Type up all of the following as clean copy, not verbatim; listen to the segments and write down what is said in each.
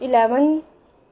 11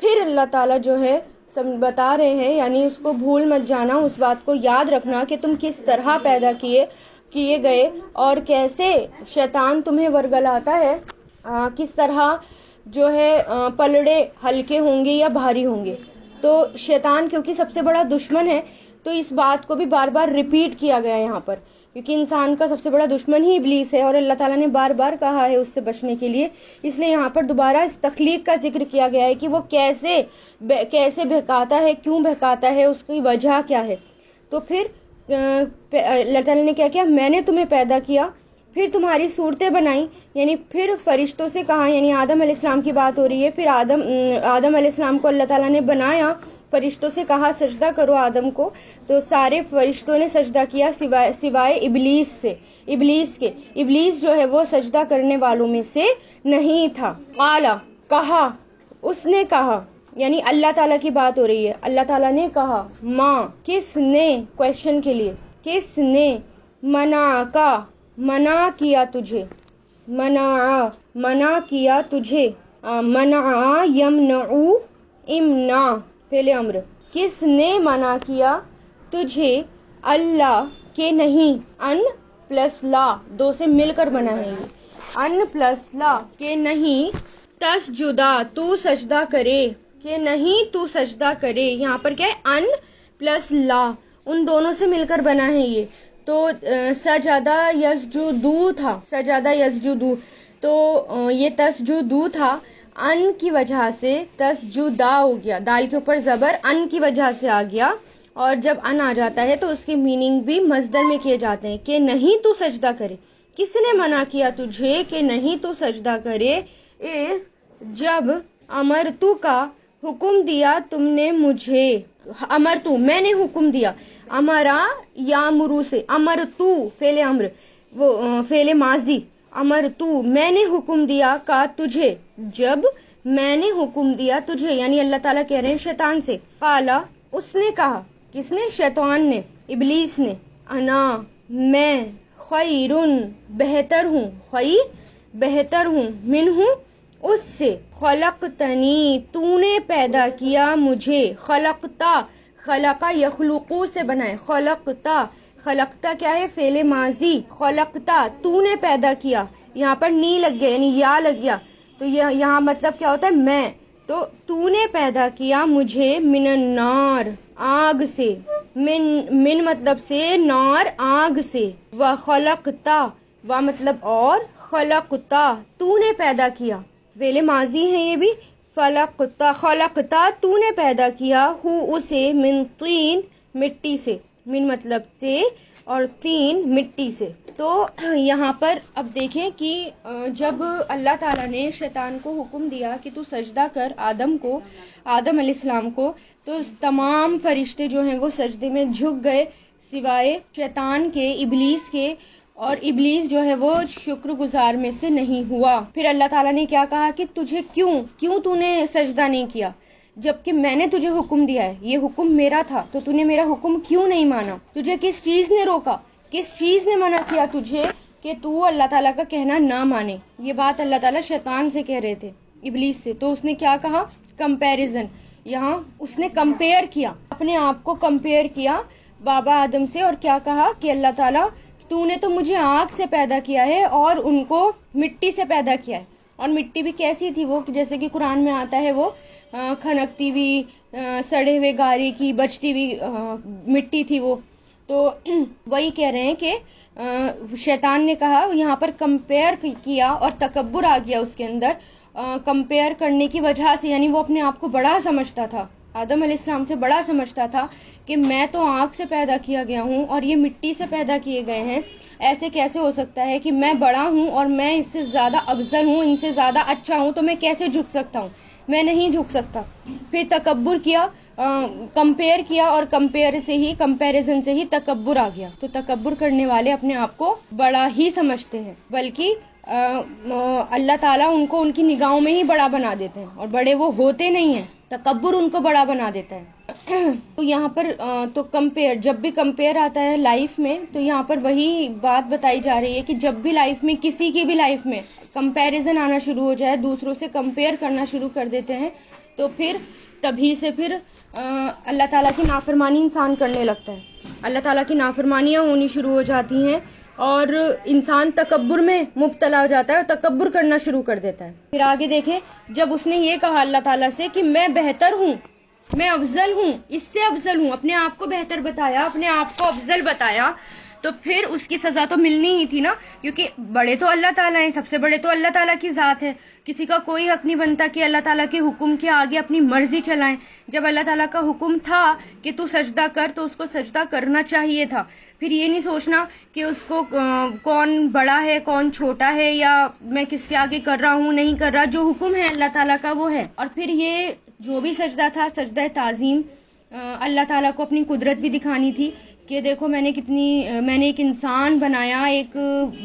پھر اللہ تعالیٰ جو ہے بتا رہے ہیں، یعنی اس کو بھول مت جانا، اس بات کو یاد رکھنا کہ تم کس طرح پیدا کیے گئے اور کیسے شیطان تمہیں ورگلاتا ہے، کس طرح جو ہے پلڑے ہلکے ہوں گے یا بھاری ہوں گے۔ تو شیطان کیونکہ سب سے بڑا دشمن ہے، تو اس بات کو بھی بار بار ریپیٹ کیا گیا یہاں پر، کیونکہ انسان کا سب سے بڑا دشمن ہی ابلیس ہے اور اللہ تعالیٰ نے بار بار کہا ہے اس سے بچنے کے لیے، اس لیے یہاں پر دوبارہ اس تخلیق کا ذکر کیا گیا ہے کہ وہ کیسے بہکاتا ہے، کیوں بہکاتا ہے، اس کی وجہ کیا ہے۔ تو پھر اللہ تعالیٰ نے کیا کیا، میں نے تمہیں پیدا کیا، پھر تمہاری صورتیں بنائی، یعنی پھر فرشتوں سے کہا، یعنی آدم علیہ السلام کی بات ہو رہی ہے، پھر آدم علیہ السلام کو اللہ تعالیٰ نے بنایا، فرشتوں سے کہا سجدہ کرو آدم کو، تو سارے فرشتوں نے سجدہ کیا سوائے ابلیس کے۔ ابلیس جو ہے وہ سجدہ کرنے والوں میں سے نہیں تھا۔ قالا، کہا، اس نے کہا، یعنی اللہ تعالیٰ کی بات ہو رہی ہے، اللہ تعالیٰ نے کہا، ماں، کس نے، کویشچن کے لیے، کس نے، منع کیا تجھے، منع کیا تجھے، منع یمنعو، امنع فعل امر، کس نے منع کیا تجھے، اللہ کے نہیں، ان پلس لا، دو سے مل کر بنا ہے یہ، ان پلس لا کے نہیں، تسجدہ تو سجدہ کرے، کہ نہیں تو سجدہ کرے، یہاں پر کیا ہے، ان پلس لا، ان دونوں سے مل کر بنا ہے یہ، تو سجدہ یسجدو تھا، سجدہ یسجدو، تو یہ تسجدو تھا، ان کی وجہ سے تسجدہ ہو گیا، دال کے اوپر زبر ان کی وجہ سے آ گیا، اور جب ان آ جاتا ہے تو اس کے میننگ بھی مصدر میں کیے جاتے ہیں، کہ نہیں تو سجدہ کرے، کس نے منع کیا تجھے کہ نہیں تو سجدہ کرے، جب امرتو کا حکم دیا تم نے مجھے، امرتو میں نے حکم دیا، امرا یامرو سے، امرتو فعل امر، وہ فعل ماضی، امرتو میں نے حکم دیا، کا تجھے، جب میں نے حکم دیا تجھے، یعنی اللہ تعالیٰ کہہ رہے ہیں شیطان سے، قالا، اس نے کہا، کس نے، شیطان نے، ابلیس نے، انا، میں، خیرن، بہتر ہوں، خیر بہتر ہوں، منہ، اس سے، خلقتنی تو نے پیدا کیا مجھے، خلقتا، خلقا یخلقو سے بنائے، خلقتا کیا ہے، فعل ماضی، خلقتا تو نے پیدا کیا، یہاں پر نی لگ گیا یعنی یا لگ گیا، تو یہاں مطلب کیا ہوتا ہے، میں، تو نے پیدا کیا مجھے، من النار، آگ سے، من مطلب سے، نار آگ سے، وخلقتا، و مطلب اور، خلقتا تو نے پیدا کیا، فعل ماضی ہے یہ بھی، خلقتا تو نے پیدا کیا، اسے، من طین مٹی سے، من مطلب سے اور طین مٹی سے۔ تو یہاں پر اب دیکھیں کہ جب اللہ تعالیٰ نے شیطان کو حکم دیا کہ تو سجدہ کر آدم علیہ السلام کو، تو تمام فرشتے جو ہیں وہ سجدے میں جھک گئے سوائے شیطان کے، ابلیس کے، اور ابلیس جو ہے وہ شکر گزار میں سے نہیں ہوا۔ پھر اللہ تعالیٰ نے کیا کہا کہ تجھے کیوں تو نے سجدہ نہیں کیا، جبکہ میں نے تجھے حکم دیا ہے، یہ حکم میرا تھا، تو تو نے میرا حکم کیوں نہیں مانا، تجھے کس چیز نے روکا، کس چیز نے منع کیا تجھے کہ تو اللہ تعالیٰ کا کہنا نہ مانے۔ یہ بات اللہ تعالیٰ شیطان سے کہہ رہے تھے، ابلیس سے، تو اس نے کیا کہا، کمپیریزن، یہاں اس نے کمپیئر کیا، اپنے آپ کو کمپیئر کیا بابا آدم سے، اور کیا کہا کہ اللہ تعالیٰ تو نے تو مجھے آگ سے پیدا کیا ہے اور ان کو مٹی سے پیدا کیا ہے، اور مٹی بھی کیسی تھی وہ، جیسے کہ قرآن میں آتا ہے، وہ کھنکتی ہوئی، سڑے ہوئے گارے کی بچتی ہوئی مٹی تھی وہ، تو وہی کہہ رہے ہیں کہ شیطان نے کہا، یہاں پر کمپیئر کیا اور تکبر آ گیا اس کے اندر، کمپیئر کرنے کی وجہ سے، یعنی وہ اپنے آپ کو بڑا سمجھتا تھا، آدم علیہ السلام سے بڑا سمجھتا تھا کہ میں تو آگ سے پیدا کیا گیا ہوں اور یہ مٹی سے پیدا کیے گئے ہیں، ایسے کیسے ہو سکتا ہے کہ میں بڑا ہوں اور میں اس سے زیادہ افضل ہوں، ان سے زیادہ اچھا ہوں، تو میں کیسے جھک سکتا ہوں، میں نہیں جھک سکتا۔ پھر تکبر کیا، کمپیئر کیا، اور کمپیریزن سے ہی تکبر آ گیا، تو تکبر کرنے والے اپنے آپ کو بڑا ہی سمجھتے ہیں، بلکہ اللہ تعالیٰ ان کو ان کی نگاہوں میں ہی بڑا بنا دیتے ہیں، اور بڑے وہ ہوتے نہیں ہیں، تکبر ان کو بڑا بنا دیتا ہے۔ تو یہاں پر تو کمپیئر، جب بھی کمپیئر آتا ہے لائف میں، تو یہاں پر وہی بات بتائی جا رہی ہے کہ جب بھی لائف میں، کسی کی بھی لائف میں کمپیریزن آنا شروع ہو جائے، دوسروں سے کمپیئر کرنا شروع کر دیتے ہیں، تو پھر تبھی سے پھر اللہ تعالیٰ کی نافرمانی انسان کرنے لگتا ہے، اللہ تعالیٰ کی نافرمانیاں ہونی شروع ہو جاتی ہیں، اور انسان تکبر میں مبتلا ہو جاتا ہے اور تکبر کرنا شروع کر دیتا ہے۔ پھر آگے دیکھیں، جب اس نے یہ کہا اللہ تعالیٰ سے کہ میں بہتر ہوں، میں افضل ہوں، اس سے افضل ہوں، اپنے آپ کو بہتر بتایا، اپنے آپ کو افضل بتایا، تو پھر اس کی سزا تو ملنی ہی تھی نا، کیونکہ بڑے تو اللہ تعالیٰ ہیں، سب سے بڑے تو اللہ تعالیٰ کی ذات ہے، کسی کا کوئی حق نہیں بنتا کہ اللہ تعالیٰ کے حکم کے آگے اپنی مرضی چلائیں۔ جب اللہ تعالیٰ کا حکم تھا کہ تو سجدہ کر، تو اس کو سجدہ کرنا چاہیے تھا، پھر یہ نہیں سوچنا کہ اس کو کون بڑا ہے کون چھوٹا ہے، یا میں کس کے آگے کر رہا ہوں نہیں کر رہا، جو حکم ہے اللہ تعالیٰ کا وہ ہے۔ اور پھر یہ جو بھی سجدہ تھا، سجدہ تعظیم، اللہ تعالیٰ کو اپنی قدرت بھی دکھانی تھی کہ دیکھو میں نے ایک انسان بنایا، ایک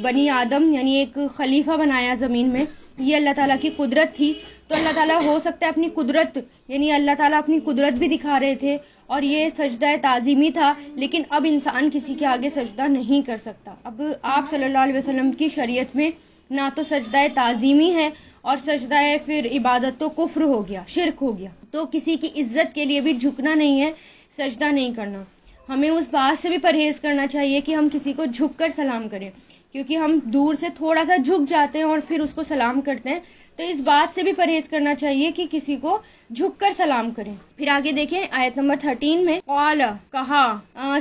بنی آدم یعنی ایک خلیفہ بنایا زمین میں، یہ اللہ تعالیٰ کی قدرت تھی۔ تو اللہ تعالیٰ ہو سکتا ہے اپنی قدرت، یعنی اللہ تعالیٰ اپنی قدرت بھی دکھا رہے تھے، اور یہ سجدہ تعظیمی تھا، لیکن اب انسان کسی کے آگے سجدہ نہیں کر سکتا۔ اب آپ صلی اللہ علیہ وسلم کی شریعت میں نہ تو سجدہ تعظیمی ہے، اور سجدہ پھر عبادت تو کفر ہو گیا، شرک ہو گیا۔ تو کسی کی عزت کے لیے بھی جھکنا نہیں ہے، سجدہ نہیں کرنا۔ ہمیں اس بات سے بھی پرہیز کرنا چاہیے کہ ہم کسی کو جھک کر سلام کریں، کیونکہ ہم دور سے تھوڑا سا جھک جاتے ہیں اور پھر اس کو سلام کرتے ہیں، تو اس بات سے بھی پرہیز کرنا چاہیے کہ کسی کو جھک کر سلام کریں۔ پھر آگے دیکھیں آیت نمبر 13 میں، قال کہا،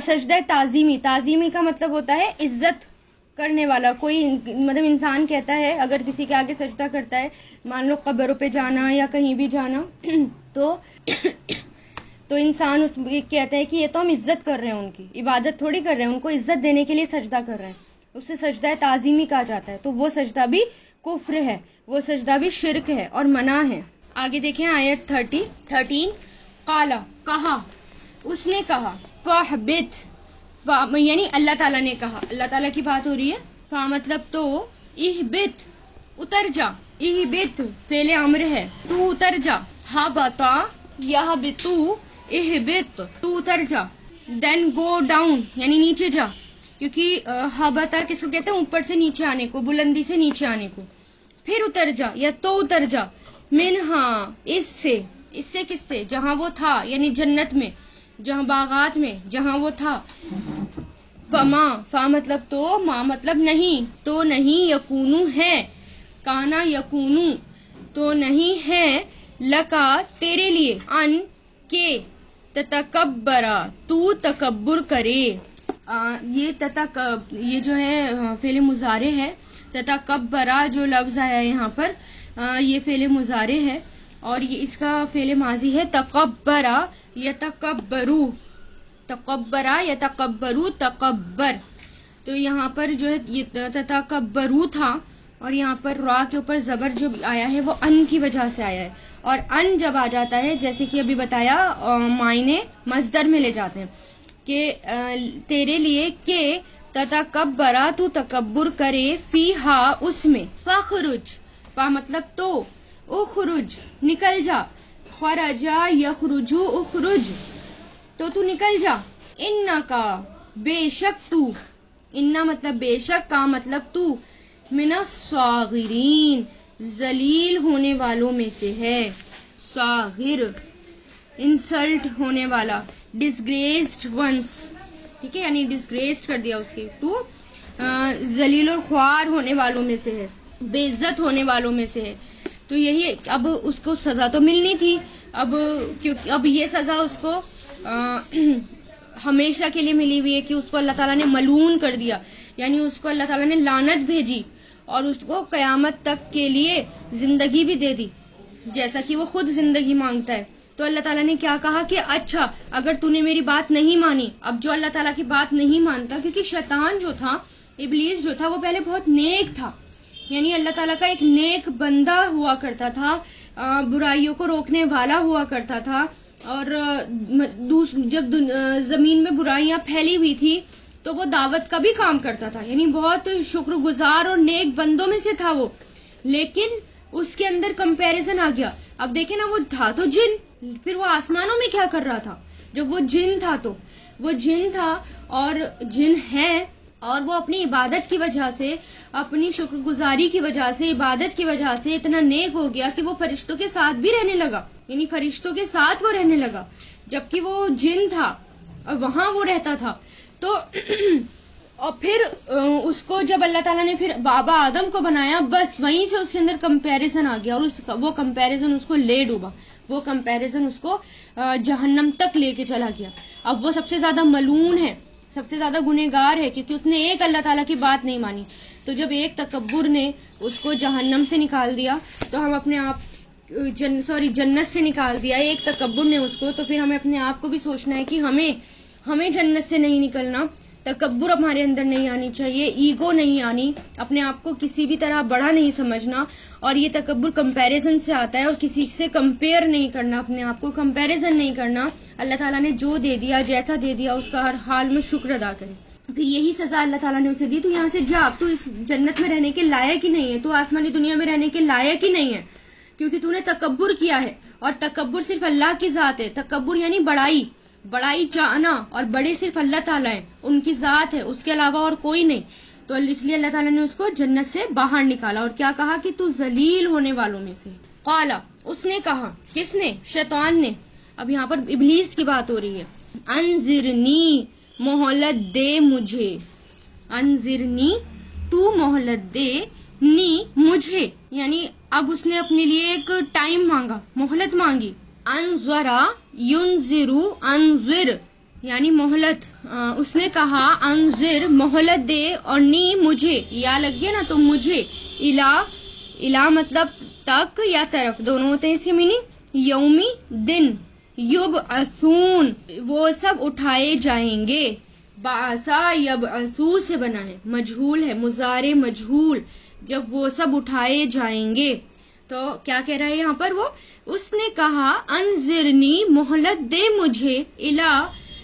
سجدہ تعظیمی، تعظیمی کا مطلب ہوتا ہے عزت کرنے والا، کوئی مطلب انسان کہتا ہے اگر کسی کے آگے سجدہ کرتا ہے، مان لو قبروں پہ جانا یا کہیں بھی جانا، تو انسان اس کہتا ہے کہ یہ تو ہم عزت کر رہے ہیں، ان کی عبادت تھوڑی کر رہے ہیں، ان کو عزت دینے کے لیے سجدہ کر رہے ہیں، اسے سجدہ تعظیمی کہا جاتا ہے۔ تو وہ سجدہ بھی کفر ہے، وہ سجدہ بھی شرک ہے اور منع ہے۔ آگے دیکھیں آیت 13، قال کہا، اس نے کہا، فاہبت، یعنی اللہ تعالیٰ نے کہا، اللہ تعالیٰ کی بات ہو رہی ہے، فا مطلب تو، اہبت اتر جا، اہبت فعل امر ہے، تو اتر جا، ہبتا یہبتو، اہبت تو اتر جا، دین گو ڈاؤن یعنی نیچے جا، کیونکہ ہبتا کس کو کہتے ہیں، اوپر سے نیچے آنے کو، بلندی سے نیچے آنے کو، پھر اتر جا یا تو اتر جا، منہا اس سے کس سے، جہاں وہ تھا یعنی جنت میں، جہاں باغات میں جہاں وہ تھا، فما، فا مطلب تو، ما مطلب نہیں، تو نہیں، یکونو ہے، کانا یکونو تو نہیں ہے، لکا تیرے لیے، ان کے، تتکبرا تو تکبر کرے، یہ جو ہے فعل مضارع ہے، تتکبرا جو لفظ آیا ہے یہاں پر، یہ فعل مضارع ہے، اور یہ اس کا فعل ماضی ہے تکبرا یتکبرو، تکبرا یتکبرو، تکبر، تو یہاں پر جو ہے یہ تتکبرو تھا، اور یہاں پر را کے اوپر زبر جو آیا ہے وہ ان کی وجہ سے آیا ہے، اور ان جب آ جاتا ہے جیسے کہ ابھی بتایا معنی مصدر میں لے جاتے ہیں کہ تیرے لیے، کہ تتکبرا تو تکبر کرے، فیہا اس میں، فخرج، فا مطلب تو، اخرج نکل جا، خرجا یخرجو اخرج تو نکل جا، انکا بے شک تو، انا مطلب بے شک، کا مطلب تو، من الصاغرین ذلیل ہونے والوں میں سے ہے، صاغر انسلٹ ہونے والا، ڈسگریسڈ ونس، ٹھیک ہے، یعنی ڈسگریسڈ کر دیا اس کے، تو ذلیل اور خوار ہونے والوں میں سے ہے، بے عزت ہونے والوں میں سے ہے۔ تو یہی اب اس کو سزا تو ملنی تھی، کیونکہ اب یہ سزا اس کو ہمیشہ کے لیے ملی ہوئی ہے کہ اس کو اللہ تعالیٰ نے ملعون کر دیا، یعنی اس کو اللہ تعالیٰ نے لعنت بھیجی، اور اس کو قیامت تک کے لیے زندگی بھی دے دی، جیسا کہ وہ خود زندگی مانگتا ہے۔ تو اللہ تعالیٰ نے کیا کہا کہ اچھا اگر تو نے میری بات نہیں مانی، اب جو اللہ تعالیٰ کی بات نہیں مانتا، کیونکہ شیطان جو تھا، ابلیس جو تھا، وہ پہلے بہت نیک تھا، یعنی اللہ تعالیٰ کا ایک نیک بندہ ہوا کرتا تھا، برائیوں کو روکنے والا ہوا کرتا تھا، اور جب زمین میں برائیاں پھیلی ہوئی تھی تو وہ دعوت کا بھی کام کرتا تھا، یعنی بہت شکر گزار اور نیک بندوں میں سے تھا وہ، لیکن اس کے اندر کمپیریزن آ گیا. اب دیکھیں نا، وہ تھا تو جن، پھر وہ آسمانوں میں کیا کر رہا تھا؟ جب وہ جن تھا تو وہ جن تھا اور جن ہے، اور وہ اپنی عبادت کی وجہ سے، اپنی شکر گزاری کی وجہ سے، عبادت کی وجہ سے اتنا نیک ہو گیا کہ وہ فرشتوں کے ساتھ بھی رہنے لگا، یعنی فرشتوں کے ساتھ وہ رہنے لگا، جبکہ وہ جن تھا اور وہاں وہ رہتا تھا. تو اور پھر اس کو جب اللہ تعالیٰ نے پھر بابا آدم کو بنایا، بس وہیں سے اس کے اندر کمپیریزن آ گیا، اور وہ کمپیریزن اس کو لے ڈوبا، وہ کمپیریزن اس کو جہنم تک لے کے چلا گیا. اب وہ سب سے زیادہ ملعون ہے، سب سے زیادہ گنہگار ہے، کیونکہ اس نے ایک اللہ تعالیٰ کی بات نہیں مانی. تو جب ایک تکبر نے اس کو جہنم سے نکال دیا، تو ہم اپنے آپ جنت سے نکال دیا ایک تکبر نے اس کو، تو پھر ہمیں اپنے آپ کو بھی سوچنا ہے کہ ہمیں جنت سے نہیں نکلنا، تکبر ہمارے اندر نہیں آنی چاہیے، ایگو نہیں آنی، اپنے آپ کو کسی بھی طرح بڑا نہیں سمجھنا. اور یہ تکبر کمپیریزن سے آتا ہے، اور کسی سے کمپیئر نہیں کرنا، اپنے آپ کو کمپیریزن نہیں کرنا. اللہ تعالیٰ نے جو دے دیا، جیسا دے دیا، اس کا ہر حال میں شکر ادا کرے. پھر یہی سزا اللہ تعالیٰ نے اسے دی، تو یہاں سے جا، تو اس جنت میں رہنے کے لائق ہی نہیں ہے، تو آسمانی دنیا میں رہنے کے لائق ہی نہیں ہے، کیونکہ تو نے تکبر کیا ہے. اور تکبر صرف اللہ کی ذات ہے، تکبر یعنی بڑائی چاہنا، اور بڑے صرف اللہ تعالیٰ ہیں، ان کی ذات ہے، اس کے علاوہ اور کوئی نہیں. تو اس لیے اللہ تعالیٰ نے اس کو جنت سے باہر نکالا، اور کیا کہا کہ تو ذلیل ہونے والوں میں سے. قالا، اس نے کہا، کس نے؟ شیطان نے. اب یہاں پر ابلیس کی بات ہو رہی ہے. انذرنی، مہلت دے مجھے. انذرنی، تو مہلت دے، نی، مجھے، یعنی اب اس نے اپنے لیے ایک ٹائم مانگا، مہلت مانگی. انذرا ینذرو، انذر یعنی مہلت. اس نے کہا انذر، مہلت دے، اور نی، مجھے، یا لگ گیا نا، تو مجھے. الا مطلب تک یا طرف، دونوں ہوتے ہیں اس کے میننگ. یومی، دن. یبعثون، وہ سب اٹھائے جائیں گے. بعثا یبعثو سے بنا ہے، مجہول ہے، مضارع مجہول. جب وہ سب اٹھائے جائیں گے، تو کیا کہہ رہا ہے یہاں پر وہ؟ اس نے کہا انذرنی، مہلت دے مجھے، الا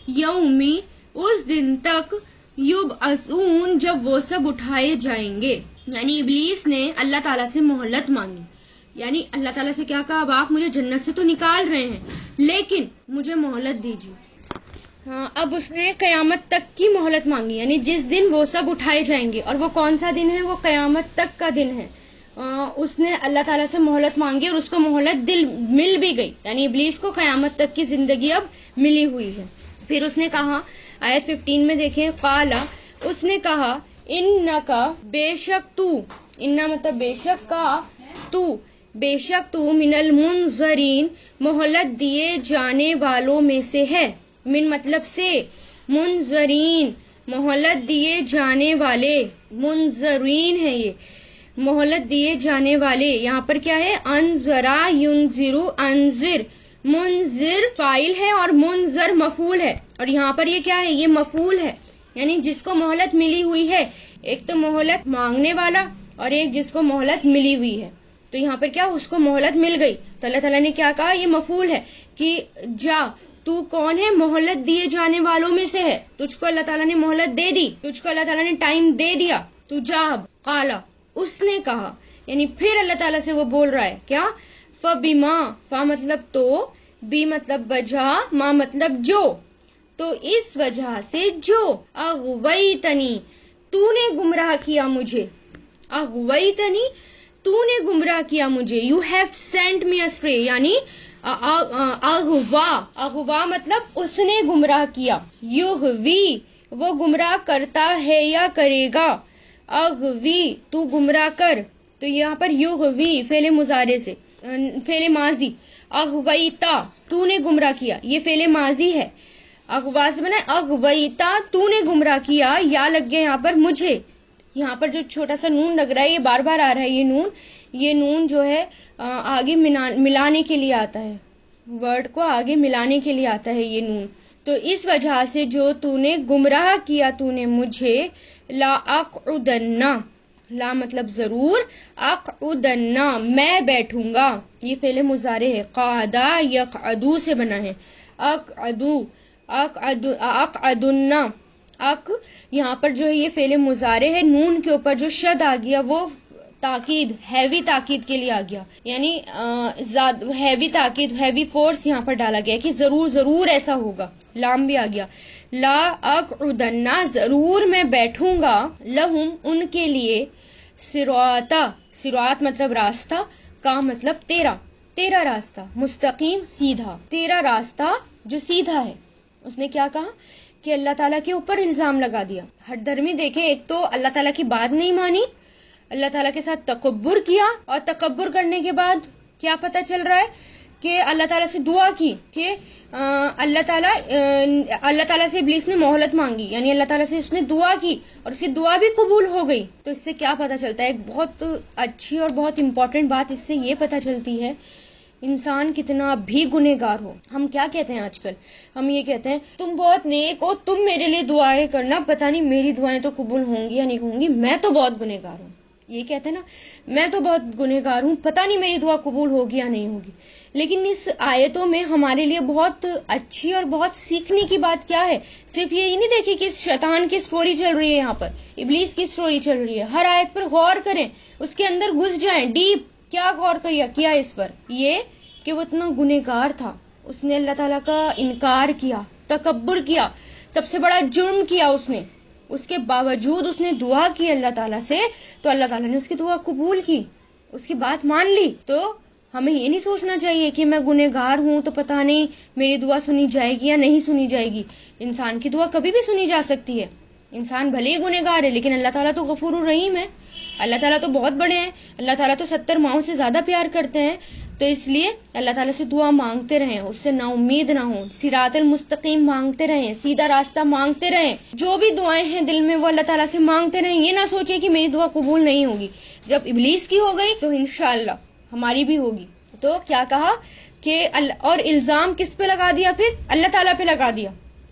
یومی، اس دن تک، یبعثون، جب وہ سب اٹھائے جائیں گے. یعنی ابلیس نے اللہ تعالیٰ سے مہلت مانگی، یعنی اللہ تعالیٰ سے کیا کہا؟ اب آپ مجھے جنت سے تو نکال رہے ہیں، لیکن مجھے مہلت دیجیے. اب اس نے قیامت تک کی مہلت مانگی، یعنی جس دن وہ سب اٹھائے جائیں گے. اور وہ کون سا دن ہے؟ وہ قیامت تک کا دن ہے. اس نے اللہ تعالیٰ سے مہلت مانگی، اور اس کو مہلت مل بھی گئی، یعنی ابلیس کو قیامت تک کی زندگی اب ملی ہوئی ہے. پھر اس نے کہا، آیت 15 میں دیکھیں، قالا، اس نے کہا، انکا، بے شک تو، انا مطلب بے شک کا، تو، بے شک تو، من المنظرین، مہلت دیے جانے والوں میں سے ہے. من مطلب سے، منظرین، مہلت دیے جانے والے، منظرین ہے یہ، مہلت دیے جانے والے. یہاں پر کیا ہے؟ انذرا ینذرو، انذر، منذر فاعل ہے اور منذر مفعول ہے. اور یہاں پر یہ کیا ہے؟ یہ مفعول ہے، یعنی جس کو مہلت ملی ہوئی ہے. ایک تو مہلت مانگنے والا، اور ایک جس کو مہلت ملی ہوئی ہے. تو یہاں پر کیا؟ اس کو مہلت مل گئی. تو اللہ تعالیٰ نے کیا کہا؟ یہ مفعول ہے کہ جا، تو کون ہے؟ مہلت دیے جانے والوں میں سے ہے. تجھ کو اللہ تعالیٰ نے مہلت دے دی، تجھ کو اللہ تعالیٰ نے ٹائم دے دیا، تو جا. قالا، اس نے کہا، یعنی پھر اللہ تعالیٰ سے وہ بول رہا ہے کیا؟ فبما، فا مطلب تو، بی مطلب وجہ، ما مطلب جو، تو اس وجہ سے جو، اغویتنی، تو نے گمراہ کیا مجھے. اغویتنی، تو نے گمراہ کیا مجھے. You have sent me straight, یعنی اغوا مطلب اس نے گمراہ کیا. یغوی، وہ گمراہ کرتا ہے یا کرے گا. اغوی، تو گمراہ کر. تو یہاں پر یغوی فعل مضارع سے، فعل ماضی. اغویتا، تو نے گمراہ کیا، یہ فعل ماضی ہے. اغوا سے بنا اغویتا، تو نے گمراہ کیا، یا لگ گیا یہاں پر مجھے. یہاں پر جو چھوٹا سا نون لگ رہا ہے، یہ بار بار آ رہا ہے. یہ نون جو ہے آگے ملانے کے لیے آتا ہے، ورڈ کو آگے ملانے کے لیے آتا ہے یہ نون. تو اس وجہ سے جو تو نے گمراہ کیا تو نے مجھے، لا اقعدن، لا مطلب ضرور، اقعدن، میں بیٹھوں گا. یہ فعل مضارع ہے، قعدا یقعدو سے بنا ہے. اقعدو، اقعدن، اک یہاں پر جو ہے یہ فعل مضارع ہے، نون کے اوپر جو شد آ گیا وہ تاکید، ہیوی تاکید کے لیے آ گیا، یعنی ہیوی تاکید، ہیوی فورس یہاں پر ڈالا گیا کہ ضرور ضرور ایسا ہوگا. لام بھی آ گیا. لا اقعدن، ضرور میں بیٹھوں گا، لہم ان کے لیے، صراطا، صراط مطلب راستہ، کا مطلب تیرا، تیرا راستہ، مستقیم سیدھا، تیرا راستہ جو سیدھا ہے. اس نے کیا کہا کہ اللہ تعالیٰ کے اوپر الزام لگا دیا. ہٹ درمی دیکھیں، ایک تو اللہ تعالیٰ کی بات نہیں مانی، اللہ تعالیٰ کے ساتھ تکبر کیا، اور تکبر کرنے کے بعد کیا پتہ چل رہا ہے کہ اللہ تعالیٰ سے دعا کی کہ اللہ تعالیٰ سے ابلیس نے مہلت مانگی، یعنی اللہ تعالیٰ سے اس نے دعا کی اور اس کی دعا بھی قبول ہو گئی. تو اس سے کیا پتہ چلتا ہے؟ ایک بہت اچھی اور بہت امپورٹنٹ بات اس سے یہ پتہ چلتی ہے، انسان کتنا بھی گنہگار ہو. ہم کیا کہتے ہیں آج کل؟ ہم یہ کہتے ہیں تم بہت نیک ہو، تم میرے لیے دعائیں کرنا، پتہ نہیں میری دعائیں تو قبول ہوں گی یا نہیں ہوں گی، میں تو بہت گنہگار ہوں. یہ کہتے ہیں نا، میں تو بہت گنہگار ہوں، پتہ نہیں میری دعا قبول ہوگی یا نہیں ہوگی. لیکن اس آیتوں میں ہمارے لیے بہت اچھی اور بہت سیکھنے کی بات کیا ہے؟ صرف یہ نہیں دیکھیں کہ شیطان کی سٹوری چل رہی ہے، یہاں پر ابلیس کی سٹوری چل رہی ہے. ہر آیت پر غور کریں، اس کے اندر گھس جائیں ڈیپ. کیا غور کیا اس پر؟ یہ کہ وہ اتنا گنہگار تھا، اس نے اللہ تعالیٰ کا انکار کیا، تکبر کیا، سب سے بڑا جرم کیا اس نے. اس کے باوجود اس نے دعا کی اللہ تعالیٰ سے، تو اللہ تعالیٰ نے اس کی دعا قبول کی، اس کی بات مان لی. تو ہمیں یہ نہیں سوچنا چاہیے کہ میں گنہگار ہوں تو پتہ نہیں میری دعا سنی جائے گی یا نہیں سنی جائے گی. انسان کی دعا کبھی بھی سنی جا سکتی ہے. انسان بھلے ہی گنہگار ہے، لیکن اللہ تعالیٰ تو غفور الرحیم ہے، اللہ تعالیٰ تو بہت بڑے ہیں، اللہ تعالیٰ تو 70 ماؤں سے زیادہ پیار کرتے ہیں. تو اس لیے اللہ تعالیٰ سے دعا مانگتے رہیں، اس سے نا امید نہ ہوں، صراط المستقیم مانگتے رہیں، سیدھا راستہ مانگتے رہیں. جو بھی دعائیں ہیں دل میں وہ اللہ تعالیٰ سے مانگتے رہیں. یہ نہ سوچیں کہ میری دعا قبول نہیں ہوگی. جب ابلیس کی ہو گئی تو انشاءاللہ ہماری بھی ہوگی. تو کیا کہا کہ اور الزام کس پہ لگا دیا؟ پھر اللہ تعالیٰ پہ لگا دیا.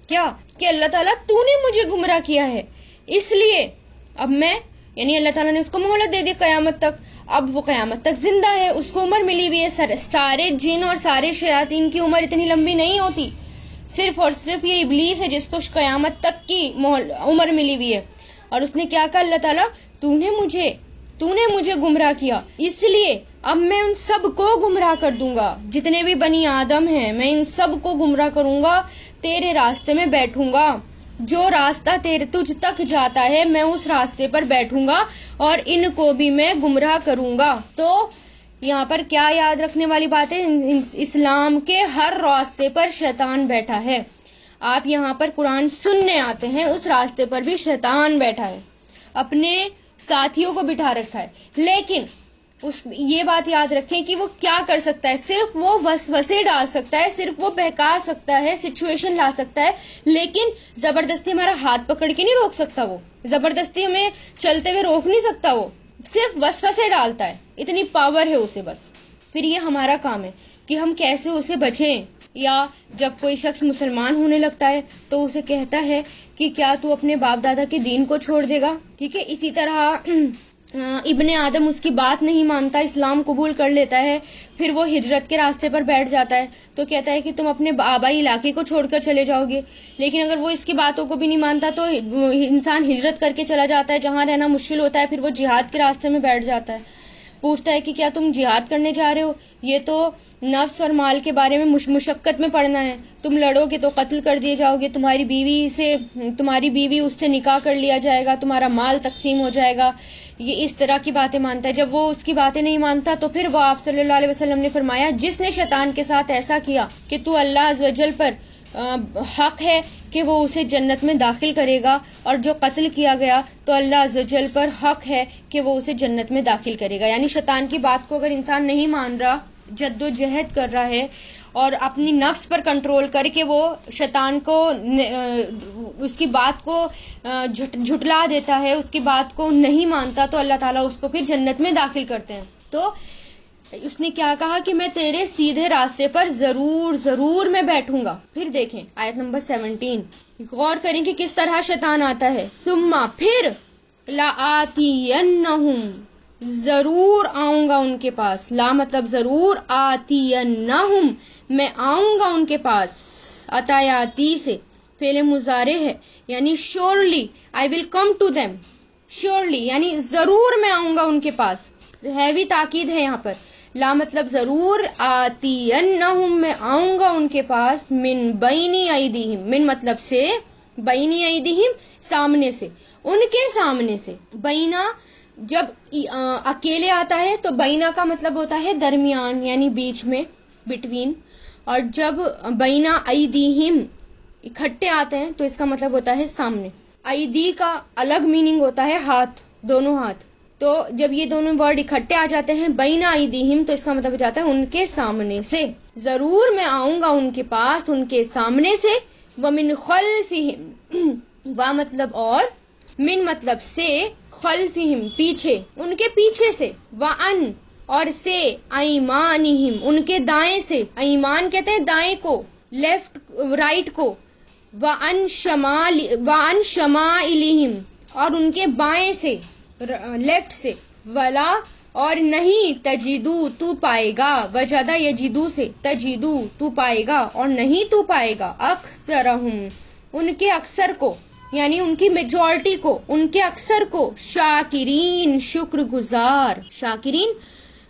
کیا کہ اللہ تعالیٰ تو نے مجھے گمراہ کیا ہے، اس لیے اب میں، یعنی اللہ تعالیٰ نے اس کو مہلت دے دی قیامت تک. اب وہ قیامت تک زندہ ہے، اس کو عمر ملی ہوئی ہے. سارے جن اور سارے شیاطین کی عمر اتنی لمبی نہیں ہوتی، صرف اور صرف یہ ابلیس ہے جس کو قیامت تک کی عمر ملی ہوئی ہے. اور اس نے کیا کہا؟ اللہ تعالیٰ تو نے مجھے گمراہ کیا، اس لیے اب میں ان سب کو گمراہ کر دوں گا. جتنے بھی بنی آدم ہیں میں ان سب کو گمراہ کروں گا، تیرے راستے میں بیٹھوں گا. جو راستہ تجھ تک جاتا ہے میں اس راستے پر بیٹھوں گا اور ان کو بھی میں گمراہ کروں گا. تو یہاں پر کیا یاد رکھنے والی بات ہے؟ اسلام کے ہر راستے پر شیطان بیٹھا ہے. آپ یہاں پر قرآن سننے آتے ہیں، اس راستے پر بھی شیطان بیٹھا ہے، اپنے ساتھیوں کو بٹھا رکھا ہے. لیکن یہ بات یاد رکھیں کہ وہ کیا کر سکتا ہے؟ صرف وہ وسوسے ڈال سکتا ہے، صرف وہ بہکا سکتا ہے، سچویشن لا سکتا ہے، لیکن زبردستی ہمارا ہاتھ پکڑ کے نہیں روک سکتا. وہ زبردستی ہمیں چلتے ہوئے روک نہیں سکتا، وہ صرف وسوسے ڈالتا ہے، اتنی پاور ہے اسے بس. پھر یہ ہمارا کام ہے کہ ہم کیسے اسے بچیں. یا جب کوئی شخص مسلمان ہونے لگتا ہے تو اسے کہتا ہے کہ کیا تو اپنے باپ دادا کے دین کو چھوڑ دے گا؟ ٹھیک ہے. اسی طرح ابن آدم اس کی بات نہیں مانتا، اسلام قبول کر لیتا ہے، پھر وہ ہجرت کے راستے پر بیٹھ جاتا ہے تو کہتا ہے کہ تم اپنے آبائی علاقے کو چھوڑ کر چلے جاؤ گے. لیکن اگر وہ اس کی باتوں کو بھی نہیں مانتا تو انسان ہجرت کر کے چلا جاتا ہے، جہاں رہنا مشکل ہوتا ہے پھر وہ جہاد کے راستے میں بیٹھ جاتا ہے. پوچھتا ہے کہ کیا تم جہاد کرنے جا رہے ہو؟ یہ تو نفس اور مال کے بارے میں مشقت میں پڑنا ہے، تم لڑو گے تو قتل کر دیے جاؤ گے، تمہاری بیوی اس سے نکاح کر لیا جائے گا، تمہارا مال تقسیم ہو جائے گا. یہ اس طرح کی باتیں مانتا ہے. جب وہ اس کی باتیں نہیں مانتا تو پھر وہ آپ صلی اللہ علیہ وسلم نے فرمایا جس نے شیطان کے ساتھ ایسا کیا کہ تو اللہ عز و جل پر حق ہے کہ وہ اسے جنت میں داخل کرے گا، اور جو قتل کیا گیا تو اللہ عز و جل پر حق ہے کہ وہ اسے جنت میں داخل کرے گا. یعنی شیطان کی بات کو اگر انسان نہیں مان رہا، جد و جہد کر رہا ہے اور اپنی نفس پر کنٹرول کر کے وہ شیطان کو اس کی بات کو جھٹلا دیتا ہے، اس کی بات کو نہیں مانتا، تو اللہ تعالیٰ اس کو پھر جنت میں داخل کرتے ہیں. تو اس نے کیا کہا کہ میں تیرے سیدھے راستے پر ضرور میں بیٹھوں گا. پھر دیکھیں آیت نمبر 17، غور کریں کہ کس طرح شیطان آتا ہے. ثم پھر لآتینہم، ضرور آؤں گا ان کے پاس. لا مطلب ضرور، آتینہم میں آؤں گا ان کے پاس، عطایاتی سے فعل مضارع ہے یعنی surely I will come to them, surely یعنی ضرور میں آؤں گا ان کے پاس. ہیوی تاکید ہے یہاں پر. لا مطلب ضرور، آتینہم میں آؤں گا ان کے پاس، من بینی ایدیہم، من مطلب سے، بینی ایدیہم سامنے سے، ان کے سامنے سے. بینا جب اکیلے آتا ہے تو بینا کا مطلب ہوتا ہے درمیان یعنی بیچ میں، بٹوین. اور جب بینا ایدیہم اکٹھے آتے ہیں تو اس کا مطلب ہوتا ہے سامنے. ایدی کا الگ میننگ ہوتا ہے ہاتھ، دونوں ہاتھ. تو جب یہ دونوں ورڈ اکٹھے آ جاتے ہیں بینا ایدیہم تو اس کا مطلب ہو جاتا ہے ان کے سامنے سے. ضرور میں آؤں گا ان کے پاس، ان کے سامنے سے. ومن خلفہم، وا مطلب اور، من مطلب سے، خلفہم پیچھے، ان کے پیچھے سے. وان اور سے، ایمانہم ان کے دائیں سے. ایمان کہتے ہیں دائیں کو، لیفٹ رائٹ کو. وان شمائلہم اور ان کے بائیں سے، لیفٹ سے. ولا اور نہیں، تجدو تو پائے گا، وجدہ یجدو سے، تجدو تو پائے گا اور نہیں تو پائے گا، اکثرہم ان کے اکثر کو یعنی ان کی میجورٹی کو، ان کے اکثر کو، شاکرین شکر گزار، شاکرین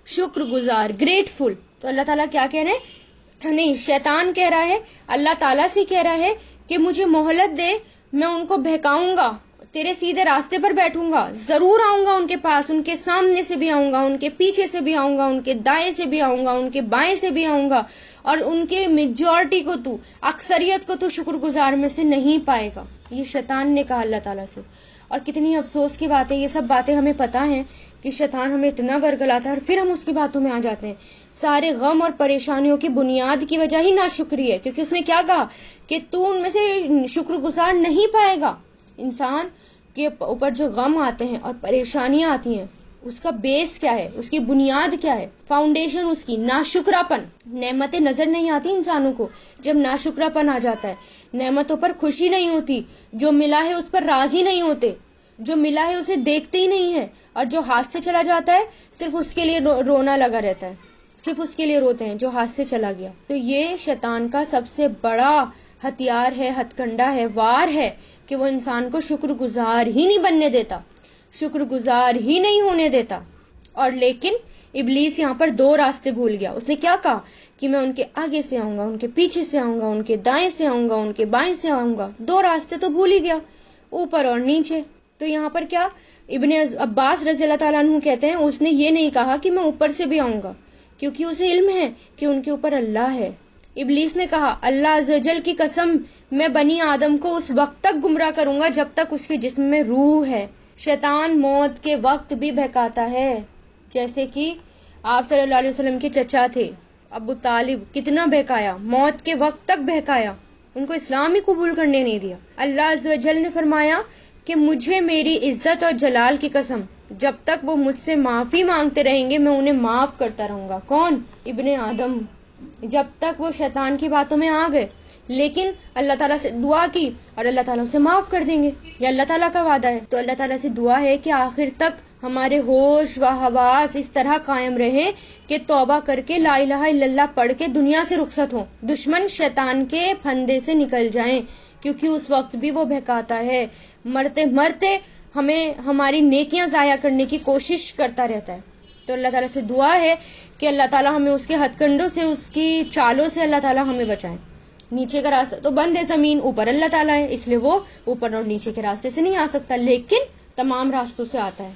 شکر گزار، گریٹفل. تو اللہ تعالیٰ کیا کہہ رہے ہیں؟ نہیں، شیطان کہہ رہا ہے اللہ تعالیٰ سے، کہہ رہا ہے کہ مجھے مہلت دے، میں ان کو بہکاؤں گا، تیرے سیدھے راستے پر بیٹھوں گا، ضرور آؤں گا ان کے پاس، ان کے سامنے سے بھی آؤں گا، ان کے پیچھے سے بھی آؤں گا، ان کے دائیں سے بھی آؤں گا، ان کے بائیں سے بھی آؤں گا، اور ان کے میجورٹی کو تو، اکثریت کو تو شکر گزار میں سے نہیں پائے گا. یہ شیطان نے کہا اللہ تعالیٰ سے. اور کتنی افسوس کی بات ہے، یہ سب باتیں ہمیں پتہ ہیں کہ شیطان ہمیں اتنا ورگلاتا ہے اور پھر ہم اس کی باتوں میں آ جاتے ہیں. سارے غم اور پریشانیوں کی بنیاد کی وجہ ہی ناشکری ہے، کیونکہ اس نے کیا کہا کہ تو ان میں سے شکر گزار نہیں پائے گا. انسان کے اوپر جو غم آتے ہیں اور پریشانیاں آتی ہیں، اس کا بیس کیا ہے، اس کی بنیاد کیا ہے، فاؤنڈیشن اس کی ناشکراپن. نعمتیں نظر نہیں آتی انسانوں کو جب ناشکراپن آ جاتا ہے. نعمتوں پر خوشی نہیں ہوتی، جو ملا ہے اس پر راضی نہیں ہوتے، جو ملا ہے اسے دیکھتے ہی نہیں ہے، اور جو ہاتھ سے چلا جاتا ہے صرف اس کے لیے رونا لگا رہتا ہے، صرف اس کے لیے روتے ہیں جو ہاتھ سے چلا گیا. تو یہ شیطان کا سب سے بڑا ہتھیار ہے، ہتھ کنڈا ہے، وار ہے کہ وہ انسان کو شکر گزار ہی نہیں بننے دیتا، شکر گزار ہی نہیں ہونے دیتا. اور لیکن ابلیس یہاں پر دو راستے بھول گیا. اس نے کیا کہا کہ میں ان کے آگے سے آؤں گا، ان کے پیچھے سے آؤں گا، ان کے دائیں سے آؤں گا، ان کے بائیں سے آؤں گا. دو راستے تو بھول ہی گیا، اوپر اور نیچے. تو یہاں پر کیا، ابن عباس رضی اللہ تعالیٰ عنہ کہتے ہیں اس نے یہ نہیں کہا کہ میں اوپر سے بھی آؤں گا، کیونکہ اسے علم ہے کہ ان کے اوپر اللہ ہے. ابلیس نے کہا اللہ عز و جل کی قسم، میں بنی آدم کو اس وقت تک گمراہ کروں گا جب تک اس کے جسم میں روح ہے. شیطان موت کے وقت بھی بہکاتا ہے، جیسے کہ آپ صلی اللہ علیہ وسلم کے چچا تھے ابو طالب، کتنا بہکایا، موت کے وقت تک بہکایا، ان کو اسلام ہی قبول کرنے نہیں دیا. اللہ عز و جل نے فرمایا کہ مجھے میری عزت اور جلال کی قسم، جب تک وہ مجھ سے معافی مانگتے رہیں گے میں انہیں معاف کرتا رہوں گا. کون؟ ابن آدم. جب تک وہ شیطان کی باتوں میں آ گئے، لیکن اللہ تعالیٰ سے دعا کی اور اللہ تعالیٰ اسے معاف کر دیں گے، یہ اللہ تعالیٰ کا وعدہ ہے. تو اللہ تعالیٰ سے دعا ہے کہ آخر تک ہمارے ہوش و حواس اس طرح قائم رہے کہ توبہ کر کے لا الہ الا اللہ پڑھ کے دنیا سے رخصت ہوں، دشمن شیطان کے پھندے سے نکل جائیں، کیونکہ اس وقت بھی وہ بہکاتا ہے، مرتے مرتے ہمیں ہماری نیکیاں ضائع کرنے کی کوشش کرتا رہتا ہے. تو اللہ تعالیٰ سے دعا ہے کہ اللہ تعالیٰ ہمیں اس کے ہتھ کنڈوں سے، اس کی چالوں سے اللہ تعالیٰ ہمیں بچائیں. نیچے کا راستہ تو بند ہے، زمین، اوپر اللہ تعالیٰ ہے، اس لیے وہ اوپر اور نیچے کے راستے سے نہیں آ سکتا، لیکن تمام راستوں سے آتا ہے.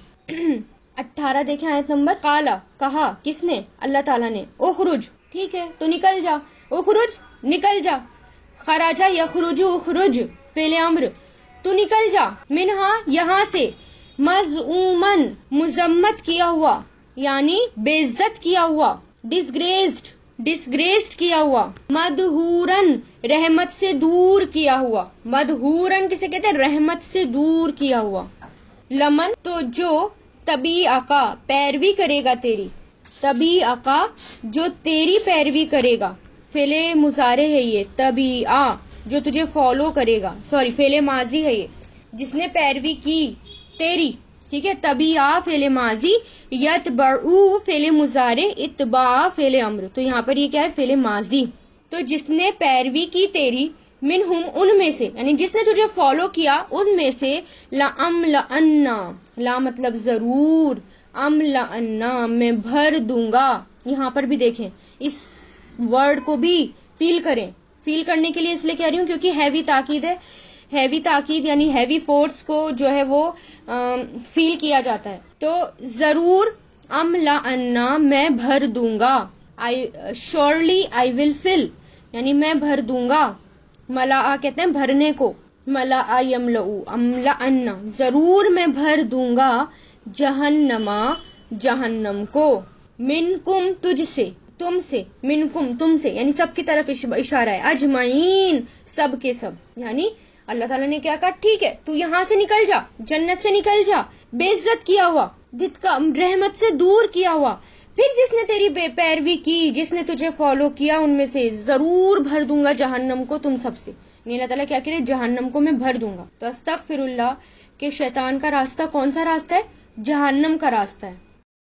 18 دیکھیں آیت نمبر. قالا کہا، کس نے؟ اللہ تعالیٰ نے. اخرج ٹھیک ہے تو نکل جا، اخرج نکل جا. خراجہ یخرج اخرج فعل امر، تو نکل جا، منہا یہاں سے، مذعومن مذمت کیا ہوا یعنی بے عزت کیا ہوا، ڈسگریسڈ کیا ہوا، مدحورن رحمت سے دور کیا ہوا. مدحورن کسے کہتے ہیں؟ رحمت سے دور کیا ہوا. لمن تو جو، تبی آقا پیروی کرے گا تیری، تبی آقا جو تیری پیروی کرے گا. فعل مضارع ہے یہ، تبی آ جو تجھے فالو کرے گا، سوری فعل ماضی ہے یہ، جس نے پیروی کی تیری، ٹھیک ہے. تبیع فعل ماضی، یتبعو فعل مضارع، اتباع فعل امر. تو یہاں پر یہ کیا ہے؟ فعل ماضی. تو جس نے پیروی کی تیری منہم ان میں سے، یعنی جس نے تجھے فالو کیا ان میں سے، لَأَمْلَأَنَّ، لا مطلب ضرور، املأنا میں بھر دوں گا. یہاں پر بھی دیکھیں اس ورڈ کو بھی فیل کریں. فیل کرنے کے لیے اس لیے کہہ رہی ہوں کیونکہ ہیوی تاکید ہے. ہیوی تاکید یعنی ہیوی فورس کو جو ہے وہ فیل کیا جاتا ہے. تو ضرور، املأنا میں بھر دوں گا، surely I will fill یعنی میں بھر دوں گا. ملأ کہتے ہیں بھرنے کو، ملأ یملؤ، املأنا ضرور میں بھر دوں گا، جہنما جہنم کو، منکم تجھ سے، تم سے، منکم تم سے یعنی سب کی طرف اشارہ ہے، اجمعین سب کے سب. یعنی اللہ تعالیٰ نے کیا کہا، ٹھیک ہے تو یہاں سے نکل جا، جنت سے نکل جا، بے عزت کیا ہوا، رحمت سے دور کیا ہوا، پھر جس نے تیری بے پیروی کی، جس نے تجھے فالو کیا ان میں سے ضرور بھر دوں گا جہنم کو تم سب سے. نہیں اللہ تعالیٰ کیا کہ جہنم کو میں بھر دوں گا. تو استغفر اللہ کہ شیطان کا راستہ کون سا راستہ ہے؟ جہنم کا راستہ ہے.